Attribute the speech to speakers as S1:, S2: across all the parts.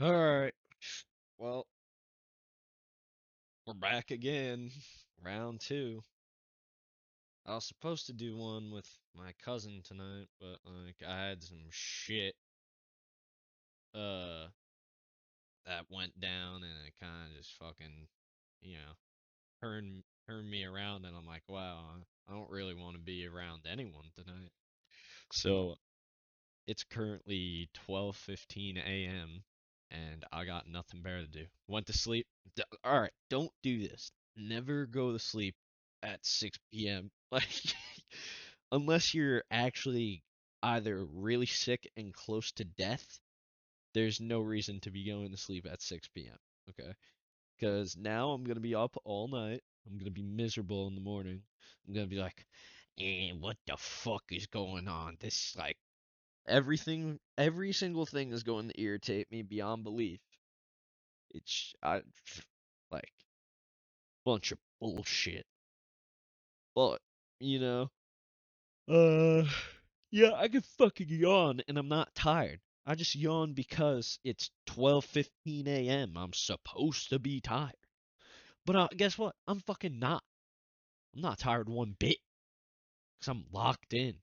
S1: All right. Well, we're back again. Round two. I was supposed to do one with my cousin tonight, but I had some shit uh that went down and it kind of just fucking, you know, turned me around and I'm like, wow, I don't really want to be around anyone tonight. So, it's currently 12:15 a.m. and I got nothing better to do. Went to sleep. All right, don't do this. Never go to sleep at 6 p.m. Like unless you're actually either really sick and close to death, there's no reason to be going to sleep at 6 p.m. Okay? Because now I'm gonna be up all night. I'm gonna be miserable in the morning. I'm gonna be like, what the fuck is going on? This like everything, every single thing is going to irritate me beyond belief. It's I like bunch of bullshit. But you know, uh, yeah, I can fucking yawn and I'm not tired. I just yawn because it's 12:15 a.m. I'm supposed to be tired. But guess what? I'm fucking not. I'm not tired one bit because I'm locked in.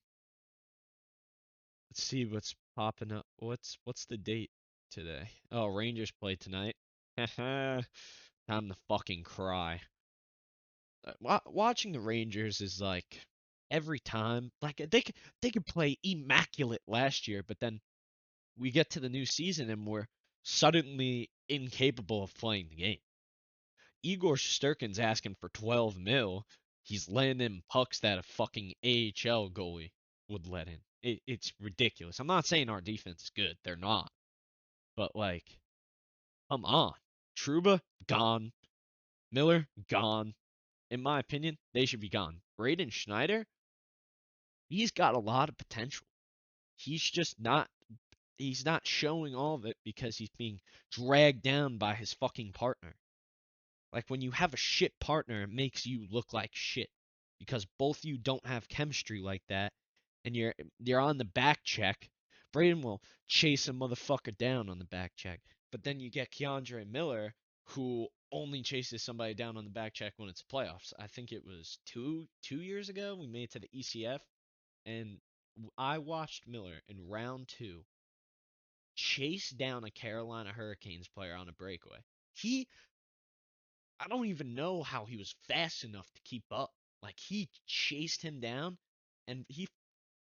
S1: Let's see what's popping up. What's the date today? Oh, Rangers play tonight. Haha. Time to fucking cry. Watching the Rangers is like every time, like they could play immaculate last year, but then we get to the new season and we're suddenly incapable of playing the game. Igor Shesterkin's asking for 12 mil. He's landing pucks that a fucking AHL goalie would let in. It's ridiculous. I'm not saying our defense is good. They're not. But like, come on. Truba gone. Miller gone. In my opinion, they should be gone. Braden Schneider, he's got a lot of potential. He's just not he's not showing all of it because he's being dragged down by his fucking partner. Like when you have a shit partner, it makes you look like shit because both you don't have chemistry like that, and you're on the back check. Braden will chase a motherfucker down on the back check, but then you get Keandre Miller who only chases somebody down on the back check when it's playoffs. I think it was two years ago we made it to the ECF, and I watched Miller in round two chase down a Carolina Hurricanes player on a breakaway. He I don't even know how he was fast enough to keep up. Like he chased him down and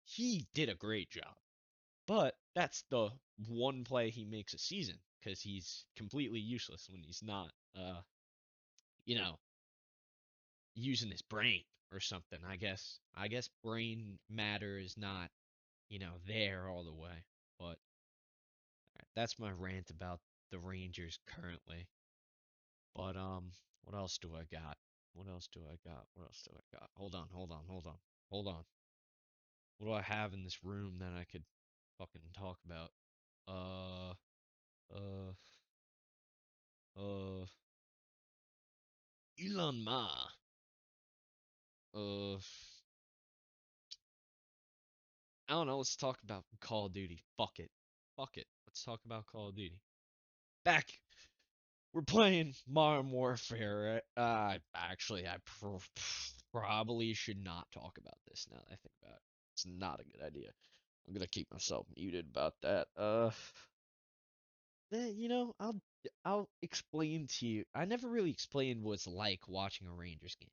S1: he did a great job. But that's the one play he makes a season because he's completely useless when he's not you know, using his brain or something. I guess brain matter is not, there all the way. But that's my rant about the Rangers currently. But what else do I got? What else do I got? What else do I got? Hold on, hold on, hold on, hold on. What do I have in this room that I could fucking talk about? Uh, uh, uh, Elon Ma. Uh, I don't know. Let's talk about Call of Duty. Fuck it. Fuck it. Let's talk about Call of Duty. Back. We're playing Modern Warfare, right? Actually, probably should not talk about this now that I think about it. It's not a good idea. I'm gonna keep myself muted about that. I'll explain to you. I never really explained what it's like watching a Rangers game.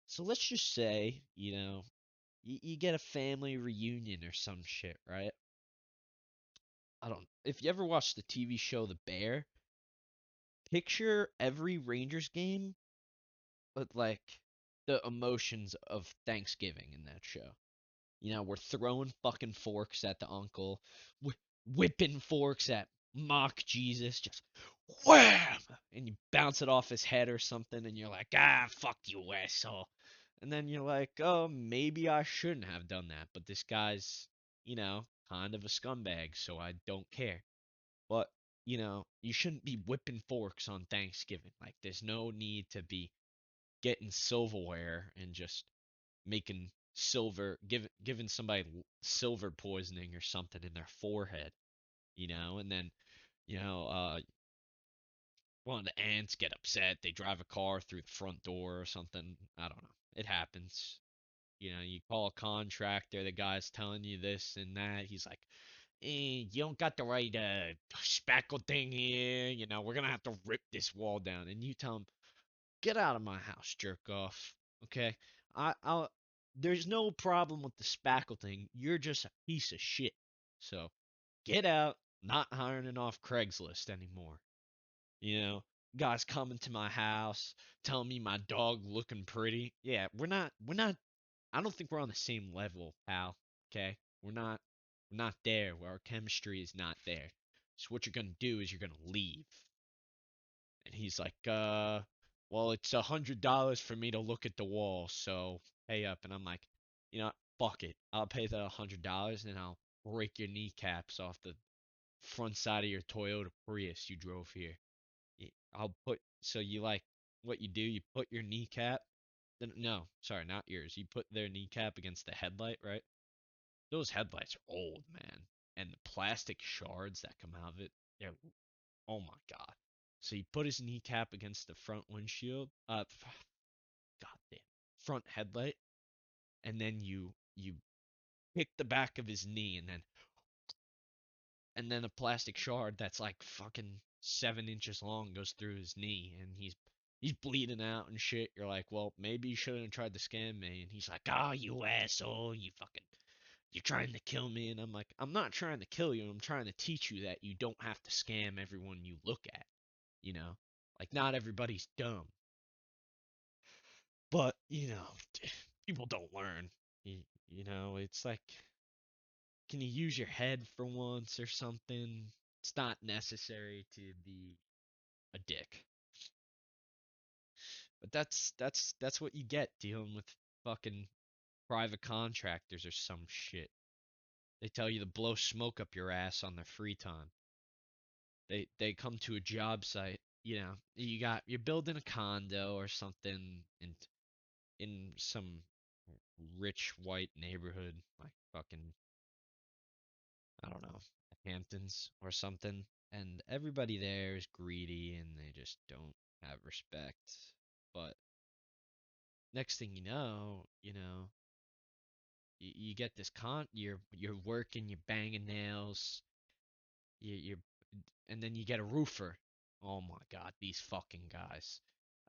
S1: So let's just say, you get a family reunion or some shit, right? I don't. If you ever watched the TV show The Bear, picture every Rangers game, but like the emotions of Thanksgiving in that show. We're throwing fucking forks at the uncle, whipping forks at mock Jesus, just wham! And you bounce it off his head or something, and you're like, fuck you, asshole. And then you're like, oh, maybe I shouldn't have done that, but this guy's, kind of a scumbag, so I don't care. But, you shouldn't be whipping forks on Thanksgiving. Like, there's no need to be getting silverware and just making giving somebody silver poisoning or something in their forehead, and then You know, one of the ants get upset. They drive a car through the front door or something. I don't know. It happens. You know, you call a contractor, the guy's telling you this and that. He's like, you don't got the right spackle thing here. You know, we're gonna have to rip this wall down. And you tell him, get out of my house, jerk off. Okay, I'll. There's no problem with the spackle thing. You're just a piece of shit. So get out. Not hiring off Craigslist anymore. You know, guys coming to my house, telling me my dog looking pretty. Yeah, we're not. I don't think we're on the same level, pal. Okay, we're not there. Where our chemistry is not there. So what you're gonna do is you're gonna leave. And he's like, well, it's $100 for me to look at the wall, so pay up. And I'm like, you know, fuck it. I'll pay the $100 and I'll break your kneecaps off the front side of your Toyota Prius you drove here. I'll put so you like what you do, you put your kneecap. No, sorry, not yours. You put their kneecap against the headlight, right? Those headlights are old, man. And the plastic shards that come out of it, they're oh my god. So you put his kneecap against the front windshield, goddamn, front headlight, and then you pick the back of his knee, and then a plastic shard that's like fucking 7 inches long goes through his knee, and he's bleeding out and shit. You're like, well, maybe you shouldn't have tried to scam me. And he's like, oh, you asshole, you're trying to kill me. And I'm like, I'm not trying to kill you. I'm trying to teach you that you don't have to scam everyone you look at. You know, like not everybody's dumb, but people don't learn. You know, it's like, can you use your head for once or something? It's not necessary to be a dick. But that's what you get dealing with fucking private contractors or some shit. They tell you to blow smoke up your ass on their free time. They come to a job site, you're building a condo or something in some rich white neighborhood like fucking I don't know, Hamptons or something, and everybody there is greedy and they just don't have respect. But next thing you get this you're working, you're banging nails, you're and then you get a roofer. Oh my god, these fucking guys.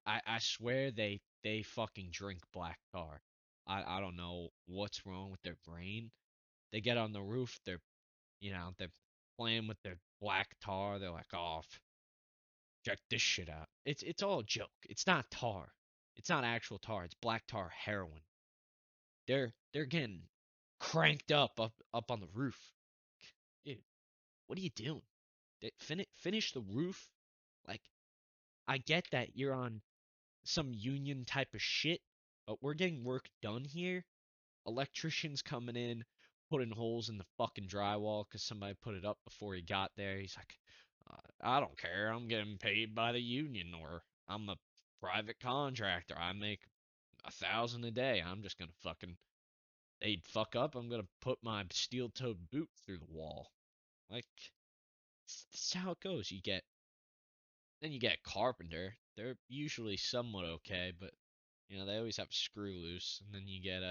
S1: I swear they fucking drink black tar. I don't know what's wrong with their brain. They get on the roof, they're playing with their black tar. They're like, "Oh, check this shit out." It's all a joke. It's not tar. It's not actual tar. It's black tar heroin. They're getting cranked up on the roof. Dude, what are you doing? Finish the roof. Like, I get that you're on some union type of shit, but we're getting work done here. Electricians coming in, putting holes in the fucking drywall because somebody put it up before he got there. He's like, I don't care. I'm getting paid by the union, or I'm a private contractor. I make 1,000 a day. I'm just gonna fucking they'd fuck up. I'm gonna put my steel-toed boot through the wall. Like, that's how it goes. You get carpenter. They're usually somewhat okay, but they always have a screw loose. And then you get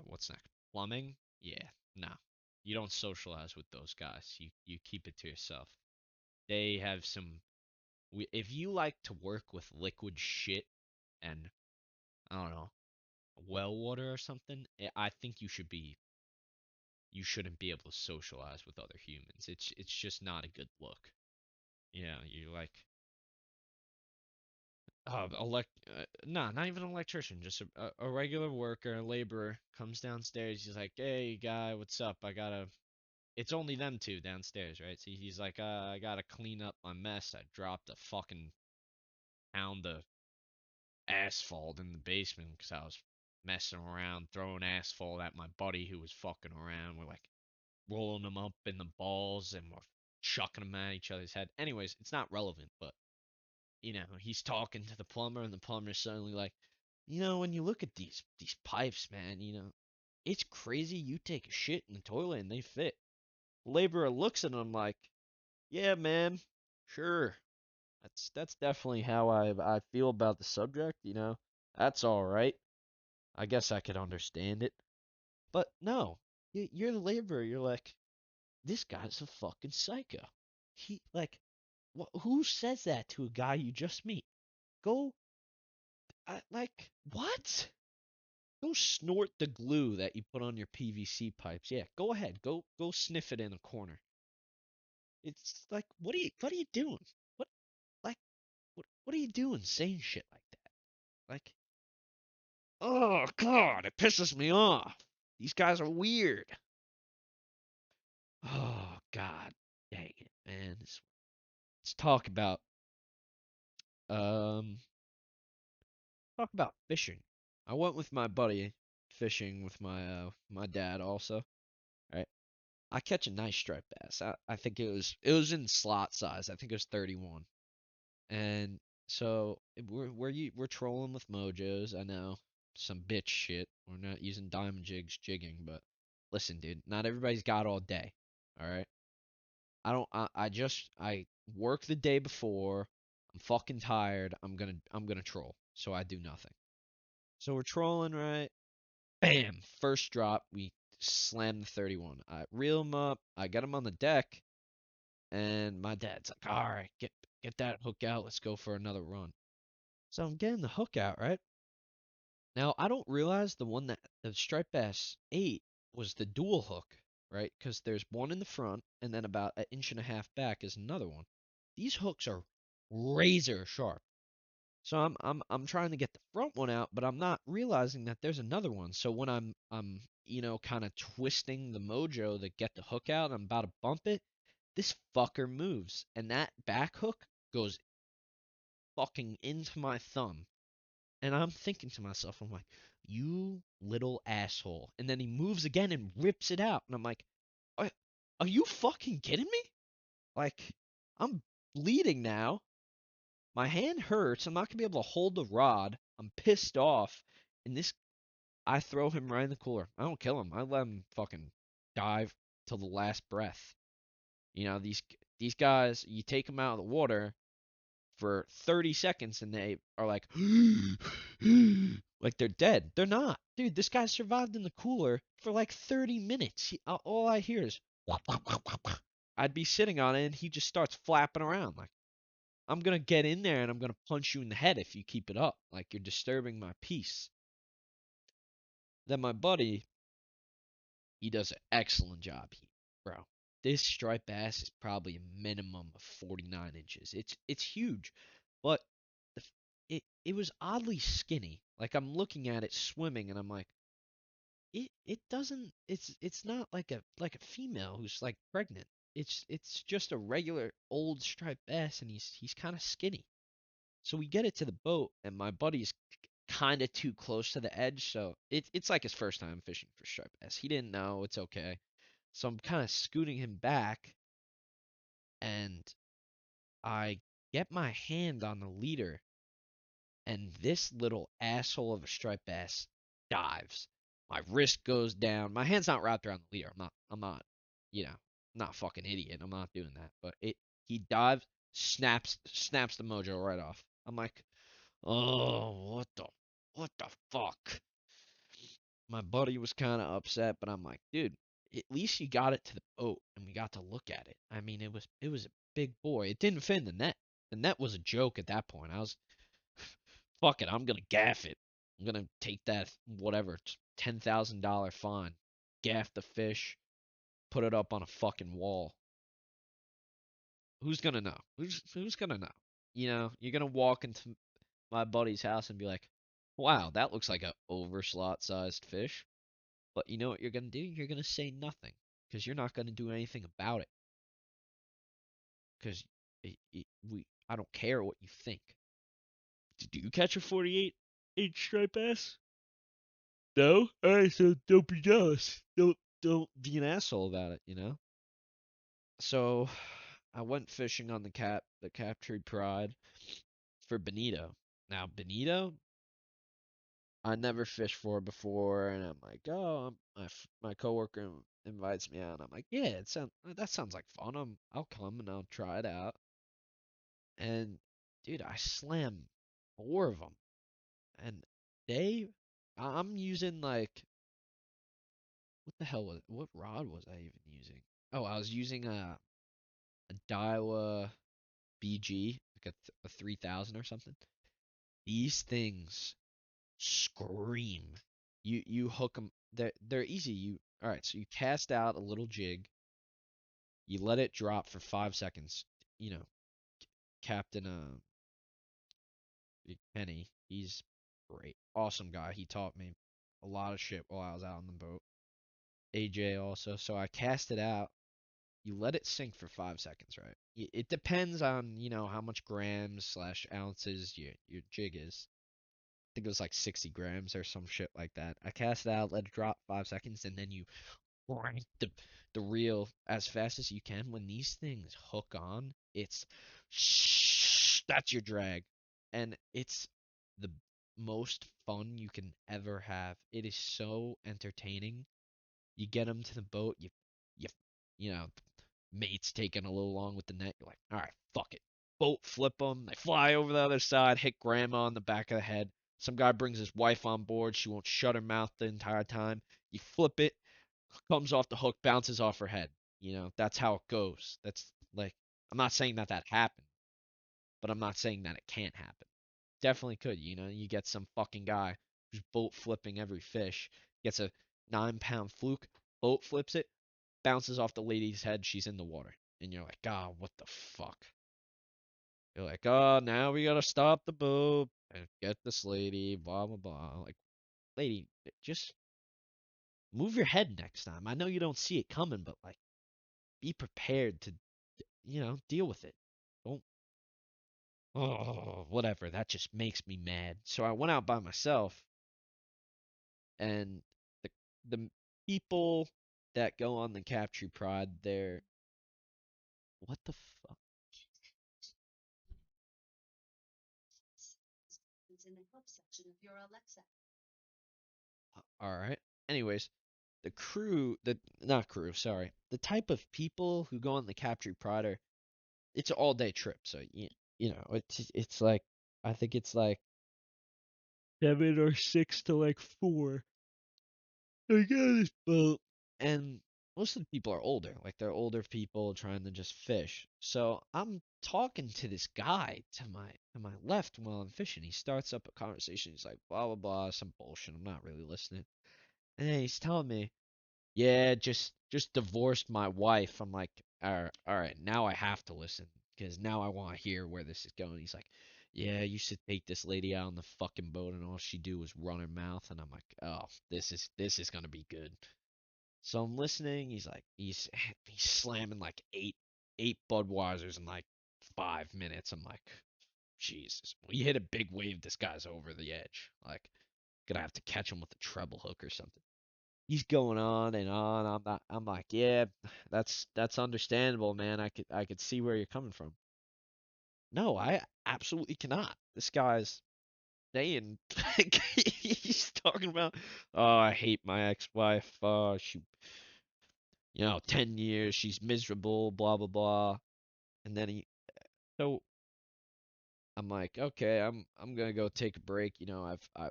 S1: what's next? Plumbing? Yeah, no. You don't socialize with those guys. You keep it to yourself. They have some. If you like to work with liquid shit and I don't know, well water or something, I think you shouldn't be able to socialize with other humans. It's just not a good look. You're like nah, not even an electrician, just a regular worker, a laborer comes downstairs. He's like, "Hey, guy, what's up? I gotta." It's only them two downstairs, right? So he's like, "I gotta clean up my mess. I dropped a fucking pound of asphalt in the basement because I was messing around, throwing asphalt at my buddy who was fucking around. We're like rolling them up in the balls and we're chucking them at each other's head. Anyways, it's not relevant, but he's talking to the plumber, and the plumber's suddenly like, when you look at these pipes, man, it's crazy. You take a shit in the toilet and they fit. The laborer looks at him like, Yeah, man. Sure. That's definitely how I feel about the subject, you know. That's all right. I guess I could understand it. But no, you're the laborer. You're like, this guy's a fucking psycho. He like, who says that to a guy you just meet? Go, like, what? Go snort the glue that you put on your PVC pipes. Yeah, go ahead. Go sniff it in a corner. It's like, what are you doing? What like what are you doing saying shit like that? Like, oh god, it pisses me off. These guys are weird. Oh god, dang it, man. Let's um talk about fishing. I went with my buddy fishing with my dad also. Right. I catch a nice striped bass. I think it was in slot size. I think it was 31. And so we're trolling with mojos. I know, some bitch shit. We're not using diamond jigs jigging, but listen, dude, not everybody's got all day. All right. I work the day before. I'm fucking tired. I'm gonna troll. So I do nothing. So we're trolling, right? Bam! First drop, we slam the 31. I reel him up. I get him on the deck, and my dad's like, "All right, get that hook out. Let's go for another run." So I'm getting the hook out, right? Now I don't realize the one that the striped bass ate was the dual hook, right? Because there's one in the front, and then about an inch and a half back is another one. These hooks are razor sharp. So I'm trying to get the front one out, but I'm not realizing that there's another one. So when I'm kind of twisting the mojo to get the hook out, I'm about to bump it. This fucker moves, and that back hook goes fucking into my thumb. And I'm thinking to myself, I'm like, you little asshole. And then he moves again and rips it out. And I'm like, are, are you fucking kidding me? Like, I'm bleeding now. My hand hurts. I'm not gonna be able to hold the rod. I'm pissed off. And I throw him right in the cooler. I don't kill him. I let him fucking dive till the last breath. These guys, you take them out of the water for 30 seconds and they are like, like they're dead. They're not. Dude, this guy survived in the cooler for like 30 minutes. All I hear is, I'd be sitting on it and he just starts flapping around. Like, I'm gonna get in there and I'm gonna punch you in the head if you keep it up. Like you're disturbing my peace. Then my buddy, he does an excellent job. Bro, this striped bass is probably a minimum of 49 inches. It's huge, but it was oddly skinny. Like I'm looking at it swimming and I'm like, it doesn't. It's not like a female who's like pregnant. It's just a regular old striped bass and he's kind of skinny. So we get it to the boat, and my buddy's kind of too close to the edge, so it's like his first time fishing for striped bass. He didn't know, it's okay. So I'm kind of scooting him back, and I get my hand on the leader, and this little asshole of a striped bass dives. My wrist goes down. My hand's not wrapped around the leader. I'm not, you know, not fucking idiot. I'm not doing that. But he dives, snaps the mojo right off. I'm like, oh, what the fuck? My buddy was kind of upset, but I'm like, dude, at least you got it to the boat and we got to look at it. I mean, it was a big boy. It didn't fit in the net. The net was a joke at that point. I was, fuck it, I'm gonna gaff it. I'm gonna take that whatever $10,000 fine, gaff the fish, put it up on a fucking wall. Who's gonna know? Who's gonna know? You're gonna walk into my buddy's house and be like, "Wow, that looks like a overslot sized fish." But you know what you're gonna do? You're gonna say nothing because you're not gonna do anything about it because I don't care what you think. Did you catch a 48-inch striped bass? No. All right, so don't be jealous. Don't be an asshole about it. So I went fishing on the Captured Pride for bonito. Now bonito, I never fished for before, and I'm like, oh, my coworker invites me out, and I'm like, yeah, that sounds like fun. I'll come and I'll try it out. And dude, I slammed four of them, and they, I'm using like, what the hell what rod was I even using? Oh, I was using a Daiwa BG, like a 3000 or something. These things scream. You hook them. They're easy. You all right? So you cast out a little jig. You let it drop for 5 seconds. You know, Captain Penny. He's great, awesome guy. He taught me a lot of shit while I was out on the boat. AJ also. So I cast it out. You let it sink for 5 seconds, right? It depends on how much grams slash ounces your jig is. I think it was like 60 grams or some shit like that. I cast it out, let it drop 5 seconds, and then you crank the reel as fast as you can. When these things hook on, it's shh, that's your drag, and it's the most fun you can ever have. It is so entertaining. You get them to the boat, you you know mate's taking a little long with the net. You're like, all right, fuck it. Boat flip them. They fly over the other side, hit grandma on the back of the head. Some guy brings his wife on board. She won't shut her mouth the entire time. You flip it, comes off the hook, bounces off her head. That's how it goes. That's like, I'm not saying that happened, but I'm not saying that it can't happen. Definitely could. You get some fucking guy who's boat flipping every fish, gets a 9 pound fluke, boat flips it, bounces off the lady's head, she's in the water. And you're like, God, what the fuck? You're like, oh, now we gotta stop the boat and get this lady, blah, blah, blah. Like, lady, just move your head next time. I know you don't see it coming, but like, be prepared to, deal with it. Don't, oh, whatever. That just makes me mad. So I went out by myself, and the, the people that go on the Capture Pride, they're, what the fuck? All right. Anyways, the crew, the not crew, sorry, the type of people who go on the Capture Pride, it's an all day trip. So it's like, I think it's like 7 or 6 to like 4. I get this boat, and most of the people are older. Like, they're older people trying to just fish. So I'm talking to this guy to my left while I'm fishing. He starts up a conversation. He's like, blah blah blah, some bullshit. I'm not really listening. And then he's telling me, yeah, just divorced my wife. I'm like, all right, now I have to listen because now I want to hear where this is going. He's like, yeah, you should take this lady out on the fucking boat, and all she do was run her mouth. And I'm like, oh, this is gonna be good. So I'm listening. He's like, he's slamming like eight Budweisers in like 5 minutes. I'm like, Jesus, when you hit a big wave, this guy's over the edge. Like, gonna have to catch him with a treble hook or something. He's going on and on. I'm like, yeah, that's understandable, man. I could see where you're coming from. No, I absolutely cannot. This guy's saying he's talking about, oh, I hate my ex-wife. She, 10 years, she's miserable, blah blah blah. And then so I'm like, okay, I'm gonna go take a break. I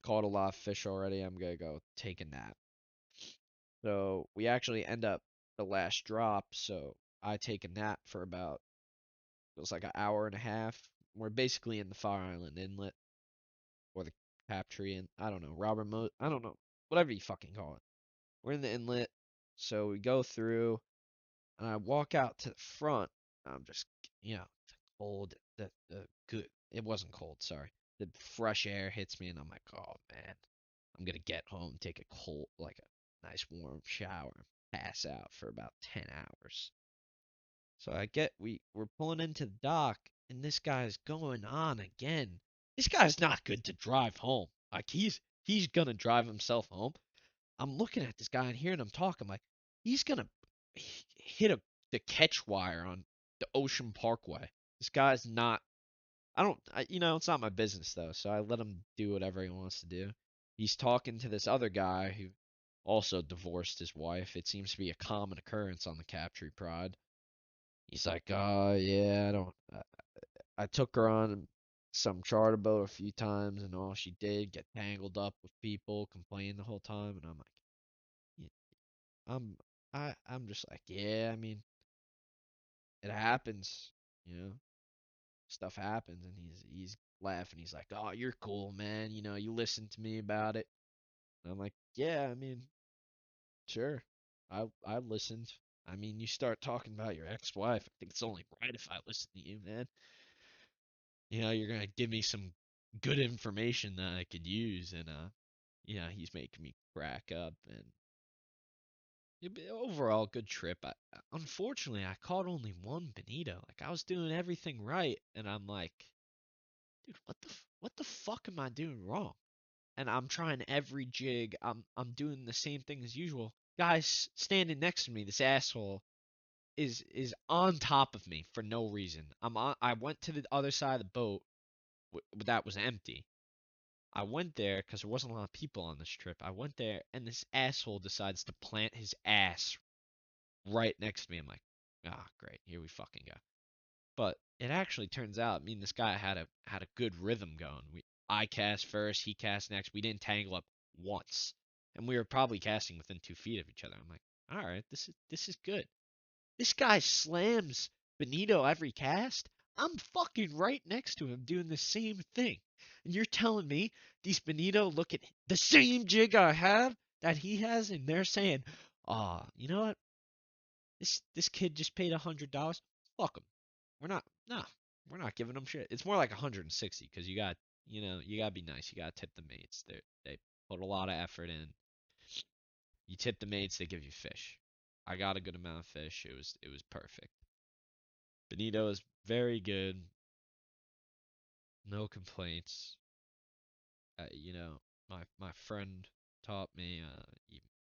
S1: caught a lot of fish already. I'm gonna go take a nap. So we actually end up the last drop. So I take a nap for about, it was like an hour and a half. We're basically in the Fire Island Inlet or the Captree, I don't know, I don't know, whatever you fucking call it. We're in the inlet, so we go through, and I walk out to the front. I'm just, cold. The good. It wasn't cold. Sorry. The fresh air hits me, and I'm like, oh man, I'm gonna get home, take a cold, like a nice warm shower, and pass out for about 10 hours. So we're pulling into the dock, and this guy's going on again. This guy's not good to drive home. Like, he's gonna drive himself home. I'm looking at this guy and hearing him talk. I'm like, he's gonna hit the catch wire on the Ocean Parkway. This guy's not. I don't. It's not my business though, so I let him do whatever he wants to do. He's talking to this other guy who also divorced his wife. It seems to be a common occurrence on the Captree Pride. He's like, "Oh yeah, I don't. I took her on some charter boat a few times, and all she did get tangled up with people, complain the whole time." And I'm like, "Yeah, I'm, I'm just like, yeah. I mean, it happens, you know, stuff happens." And he's laughing. He's like, "Oh, you're cool, man. You know, you listened to me about it." And I'm like, "Yeah, I mean, sure. I listened. I mean, you start talking about your ex-wife. I think it's only right if I listen to you, man. You know, you're gonna give me some good information that I could use." And yeah, he's making me crack up. And overall, good trip. Unfortunately, I caught only one bonito. Like I was doing everything right, and I'm like, dude, what the fuck am I doing wrong? And I'm trying every jig. I'm doing the same thing as usual. Guys standing next to me, this asshole is on top of me for no reason. I went to the other side of the boat that was empty. I went there because there wasn't a lot of people on this trip. I went there and this asshole decides to plant his ass right next to me. I'm like, ah, great, here we fucking go. But it actually turns out me and this guy had a good rhythm going. I cast first, he cast next. We didn't tangle up once, and we were probably casting within 2 feet of each other. I'm like, all right, this is good. This guy slams Benito every cast. I'm fucking right next to him doing the same thing. And you're telling me these Benito look at the same jig I have that he has, and they're saying, you know what? This kid just paid $100. Fuck him. We're not nah, we're not giving them shit. It's more like 160 because you gotta be nice. You gotta tip the mates. They put a lot of effort in. You tip the mates, they give you fish. I got a good amount of fish. It was perfect. Benito is very good. No complaints. My friend taught me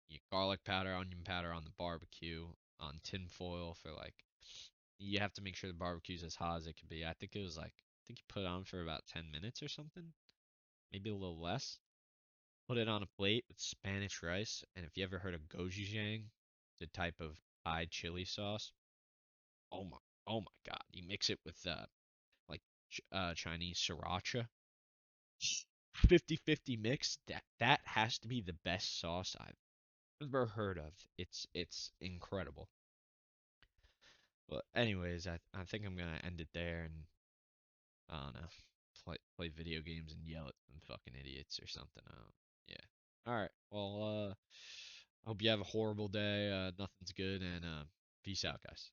S1: you garlic powder, onion powder on the barbecue on tin foil for like you have to make sure the barbecue's as hot as it can be. I think you put it on for about 10 minutes or something, maybe a little less. Put it on a plate with Spanish rice, and if you ever heard of gochujang, the type of Thai chili sauce, oh my, oh my God, you mix it with like Chinese sriracha, 50-50 mix. That has to be the best sauce I've ever heard of. It's incredible. But anyways, I think I'm gonna end it there and I don't know, play video games and yell at some fucking idiots or something. Yeah. All right. Well, I hope you have a horrible day. Nothing's good, and peace out, guys.